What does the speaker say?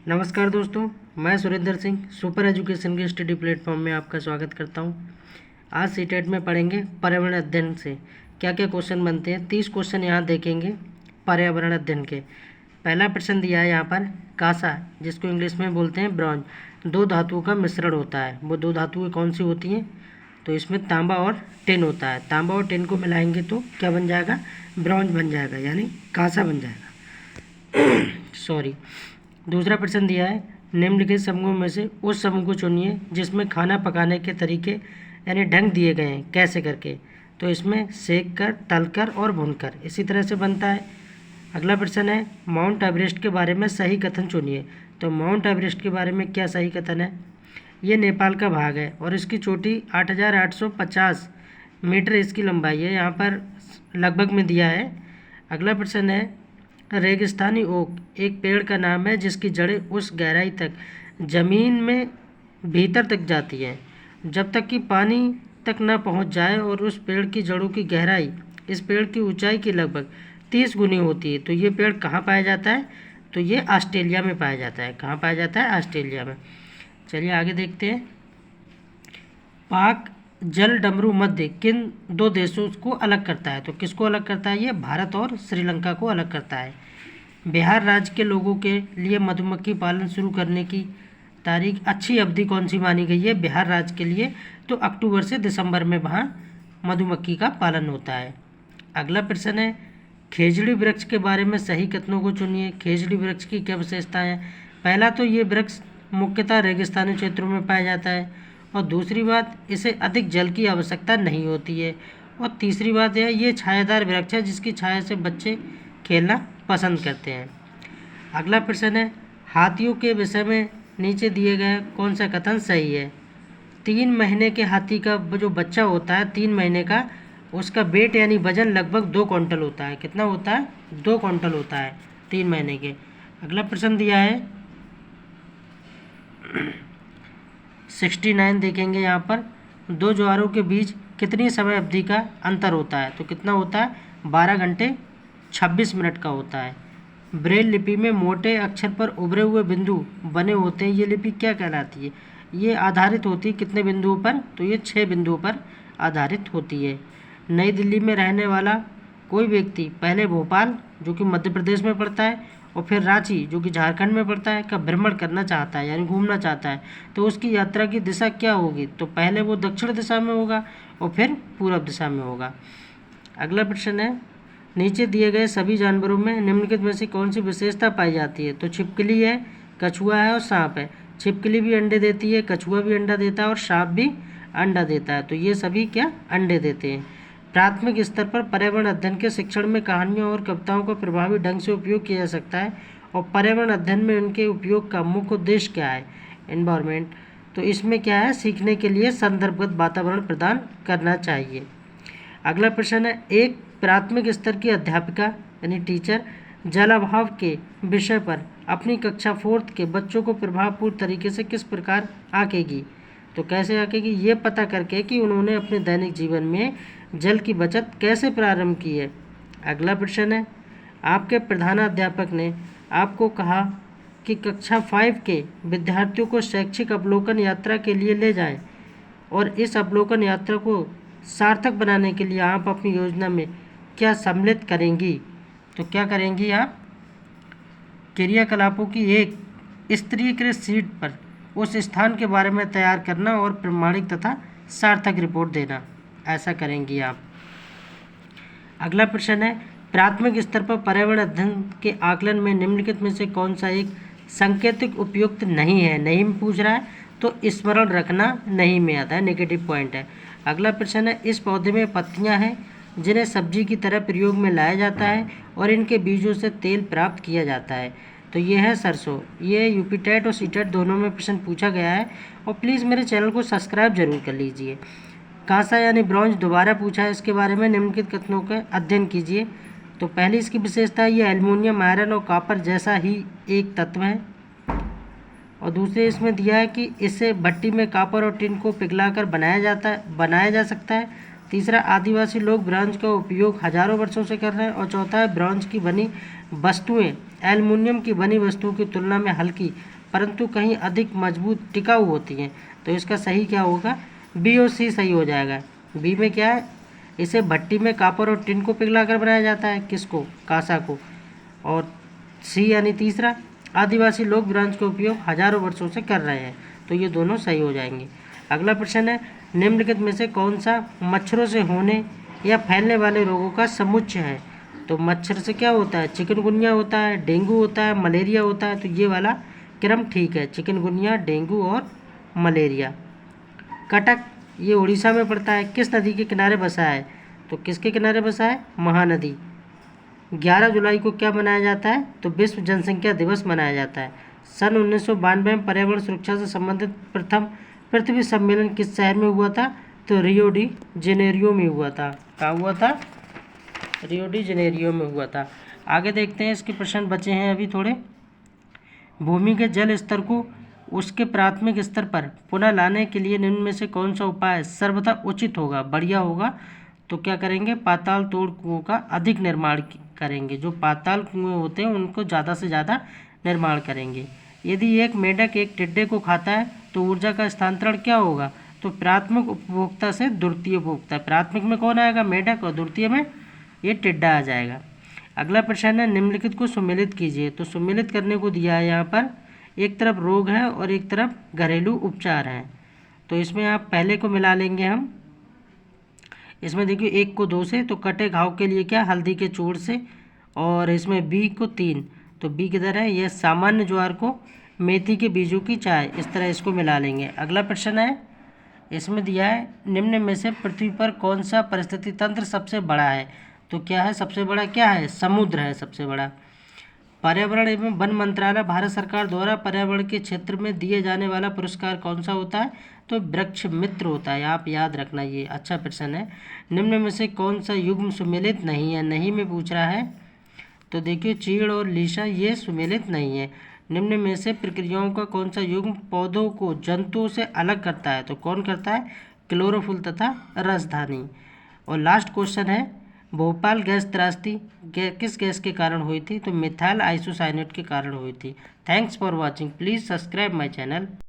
नमस्कार दोस्तों, मैं सुरेंद्र सिंह सुपर एजुकेशन के स्टडी प्लेटफॉर्म में आपका स्वागत करता हूं। आज सीटेट में पढ़ेंगे पर्यावरण अध्ययन से क्या क्या क्वेश्चन बनते हैं। 30 क्वेश्चन यहां देखेंगे पर्यावरण अध्ययन के। पहला प्रश्न दिया है यहाँ पर, कांसा जिसको इंग्लिश में बोलते हैं ब्रॉन्ज, दो धातुओं का मिश्रण होता है। वो दो धातुएं कौन सी होती हैं? तो इसमें तांबा और टिन होता है। तांबा और टिन को मिलाएंगे तो क्या बन जाएगा? ब्रॉन्ज बन जाएगा, यानी कांसा बन जाएगा। सॉरी। दूसरा प्रश्न दिया है, निम्नलिखित समूहों में से उस समूह को चुनिए जिसमें खाना पकाने के तरीके यानी ढंग दिए गए हैं, कैसे करके। तो इसमें सेक कर, तल कर और भूनकर इसी तरह से बनता है। अगला प्रश्न है, माउंट एवरेस्ट के बारे में सही कथन चुनिए। तो माउंट एवरेस्ट के बारे में क्या सही कथन है? ये नेपाल का भाग है और इसकी चोटी 8,850 मीटर इसकी लंबाई है, यहाँ पर लगभग में दिया है। अगला प्रश्न है, रेगिस्तानी ओक एक पेड़ का नाम है जिसकी जड़ें उस गहराई तक जमीन में भीतर तक जाती हैं जब तक कि पानी तक न पहुंच जाए, और उस पेड़ की जड़ों की गहराई इस पेड़ की ऊंचाई की लगभग 30 गुनी होती है। तो ये पेड़ कहाँ पाया जाता है? तो ये ऑस्ट्रेलिया में पाया जाता है। कहाँ पाया जाता है? ऑस्ट्रेलिया में। चलिए आगे देखते हैं। पाक जल डमरू मध्य किन दो देशों को अलग करता है? तो किसको अलग करता है? ये भारत और श्रीलंका को अलग करता है। बिहार राज्य के लोगों के लिए मधुमक्खी पालन शुरू करने की तारीख अच्छी अवधि कौन सी मानी गई है बिहार राज्य के लिए? तो अक्टूबर से दिसंबर में वहाँ मधुमक्खी का पालन होता है। अगला प्रश्न है, खेजड़ी वृक्ष के बारे में सही कथनों को चुनिए। खेजड़ी वृक्ष की क्या विशेषता है? पहला तो ये वृक्ष मुख्यतः रेगिस्तानी क्षेत्रों में पाया जाता है, और दूसरी बात इसे अधिक जल की आवश्यकता नहीं होती है, और तीसरी बात यह ये छायादार वृक्ष है जिसकी छाया से बच्चे खेलना पसंद करते हैं। अगला प्रश्न है, हाथियों के विषय में नीचे दिए गए कौन सा कथन सही है? 3 महीने के हाथी का जो बच्चा होता है 3 महीने का, उसका वेट यानी वजन लगभग 2 क्विंटल होता है। कितना होता है? 2 क्विंटल होता है 3 महीने के। अगला प्रश्न दिया है 69 देखेंगे यहाँ पर, दो ज्वारों के बीच कितनी समय अवधि का अंतर होता है? तो कितना होता है? 12 घंटे 26 मिनट का होता है। ब्रेल लिपि में मोटे अक्षर पर उभरे हुए बिंदु बने होते हैं, ये लिपि क्या कहलाती है? ये आधारित होती है कितने बिंदुओं पर? तो ये 6 बिंदुओं पर आधारित होती है। नई दिल्ली में रहने वाला कोई व्यक्ति पहले भोपाल जो कि मध्य प्रदेश में पड़ता है और फिर रांची जो कि झारखंड में पड़ता है का भ्रमण करना चाहता है, यानी घूमना चाहता है, तो उसकी यात्रा की दिशा क्या होगी? तो पहले वो दक्षिण दिशा में होगा और फिर पूर्व दिशा में होगा। अगला प्रश्न है, नीचे दिए गए सभी जानवरों में निम्नलिखित में से कौन सी विशेषता पाई जाती है? तो छिपकली है, कछुआ है और सांप है। छिपकली भी अंडे देती है, कछुआ भी अंडा देता है और सांप भी अंडा देता है। तो ये सभी क्या? अंडे देते हैं। प्राथमिक स्तर पर पर्यावरण अध्ययन के शिक्षण में कहानियों और कविताओं का प्रभावी ढंग से उपयोग किया जा सकता है, और पर्यावरण अध्ययन में उनके उपयोग का मुख्य उद्देश्य क्या है? एनवायरनमेंट। तो इसमें क्या है? सीखने के लिए संदर्भगत वातावरण प्रदान करना चाहिए। अगला प्रश्न है, एक प्राथमिक स्तर की अध्यापिका यानी टीचर जल अभाव के विषय पर अपनी कक्षा 4th के बच्चों को प्रभावपूर्ण तरीके से किस प्रकार आंकेगी? तो कैसे आंकेगी? ये पता करके कि उन्होंने अपने दैनिक जीवन में जल की बचत कैसे प्रारंभ की है। अगला प्रश्न है, आपके प्रधानाध्यापक ने आपको कहा कि कक्षा 5 के विद्यार्थियों को शैक्षिक अवलोकन यात्रा के लिए ले जाएं, और इस अवलोकन यात्रा को सार्थक बनाने के लिए आप अपनी योजना में क्या सम्मिलित करेंगी? तो क्या करेंगी आप? क्रियाकलापों की एक स्तरीकृत शीट पर उस स्थान के बारे में तैयार करना और प्रमाणिक तथा सार्थक रिपोर्ट देना, ऐसा करेंगी आप। अगला प्रश्न है, प्राथमिक स्तर पर पर्यावरण अध्ययन के आकलन में निम्नलिखित में से कौन सा एक सांकेतिक उपयुक्त नहीं है? नहीं में पूछ रहा है तो स्मरण रखना नहीं में आता है, नेगेटिव पॉइंट है। अगला प्रश्न है, इस पौधे में पत्तियां हैं जिन्हें सब्जी की तरह प्रयोग में लाया जाता है और इनके बीजों से तेल प्राप्त किया जाता है। तो ये है सरसों। ये यूपी टेट और सीटेट दोनों में प्रश्न पूछा गया है, और प्लीज़ मेरे चैनल को सब्सक्राइब जरूर कर लीजिए। कांसा यानी ब्रॉन्ज दोबारा पूछा है, इसके बारे में निम्नलिखित कथनों का अध्ययन कीजिए। तो पहली इसकी विशेषता है, ये एल्युमिनियम, आयरन और कॉपर जैसा ही एक तत्व है, और दूसरे इसमें दिया है कि इसे भट्टी में कॉपर और टिन को पिघलाकर बनाया जा सकता है। तीसरा, आदिवासी लोग ब्रॉन्ज का उपयोग हजारों वर्षों से कर रहे हैं, और चौथा है ब्रॉन्ज की बनी वस्तुएं एल्युमिनियम की बनी वस्तुओं की तुलना में हल्की परंतु कहीं अधिक मजबूत टिकाऊ होती हैं। तो इसका सही क्या होगा, बी और सी सही हो जाएगा। बी में क्या है, इसे भट्टी में कॉपर और टिन को पिघलाकर बनाया जाता है, किसको, कांसा को। और सी यानी तीसरा, आदिवासी लोग ब्रांच का उपयोग हजारों वर्षों से कर रहे हैं। तो ये दोनों सही हो जाएंगे। अगला प्रश्न है, निम्नलिखित में से कौन सा मच्छरों से होने या फैलने वाले रोगों का समुच्चय है। तो मच्छर से क्या होता है, चिकनगुनिया होता है, डेंगू होता है, मलेरिया होता है। तो ये वाला क्रम ठीक है, चिकनगुनिया, डेंगू और मलेरिया। कटक ये उड़ीसा में पड़ता है, किस नदी के किनारे बसा है। तो किसके किनारे बसा है, महानदी। 11 जुलाई को क्या मनाया जाता है, तो विश्व जनसंख्या दिवस मनाया जाता है। सन 1992 में पर्यावरण सुरक्षा से संबंधित प्रथम पृथ्वी सम्मेलन किस शहर में हुआ था, तो रियो डी जेनेरियो में हुआ था। कहाँ हुआ था, रियो डी जेनेरियो में हुआ था। आगे देखते हैं, इसके प्रश्न बचे हैं अभी थोड़े। भूमि के जल स्तर को उसके प्राथमिक स्तर पर पुनः लाने के लिए निम्न में से कौन सा उपाय सर्वथा उचित होगा, बढ़िया होगा। तो क्या करेंगे, पाताल तोड़ कुओं का अधिक निर्माण करेंगे। जो पाताल कुएं होते हैं उनको ज़्यादा से ज़्यादा निर्माण करेंगे। यदि एक मेंढक एक टिड्डे को खाता है तो ऊर्जा का स्थानांतरण क्या होगा, तो प्राथमिक उपभोक्ता से द्वितीय उपभोक्ता। प्राथमिक में कौन आएगा, मेंढक, और द्वितीय में ये टिड्डा आ जाएगा। अगला प्रश्न है, निम्नलिखित को सुमेलित कीजिए। तो सुमेलित करने को दिया है यहाँ पर, एक तरफ रोग है और एक तरफ घरेलू उपचार हैं। तो इसमें आप पहले को मिला लेंगे हम। इसमें देखिए 1 को 2 से, तो कटे घाव के लिए क्या, हल्दी के चूर्ण से। और इसमें बी को 3, तो बी किधर है, यह सामान्य ज्वार को मेथी के बीजों की चाय, इस तरह इसको मिला लेंगे। अगला प्रश्न है, इसमें दिया है, निम्न में से पृथ्वी पर कौन सा परिस्थिति तंत्र सबसे बड़ा है। तो क्या है, सबसे बड़ा क्या है, समुद्र है सबसे बड़ा। पर्यावरण एवं वन मंत्रालय भारत सरकार द्वारा पर्यावरण के क्षेत्र में दिए जाने वाला पुरस्कार कौन सा होता है, तो वृक्ष मित्र होता है। आप याद रखना, ये अच्छा प्रश्न है। निम्न में से कौन सा युग्म सुमेलित नहीं है, नहीं में पूछ रहा है। तो देखिए चीड़ और लीसा ये सुमेलित नहीं है। निम्न में से प्रक्रियाओं का कौन सा युग्म पौधों को जंतुओं से अलग करता है, तो कौन करता है, क्लोरोफिल तथा रसधानी। और लास्ट क्वेश्चन है, भोपाल गैस त्रासदी किस गैस के कारण हुई थी, तो मिथाइल आइसोसाइनेट के कारण हुई थी। Thanks for watching, please subscribe my channel.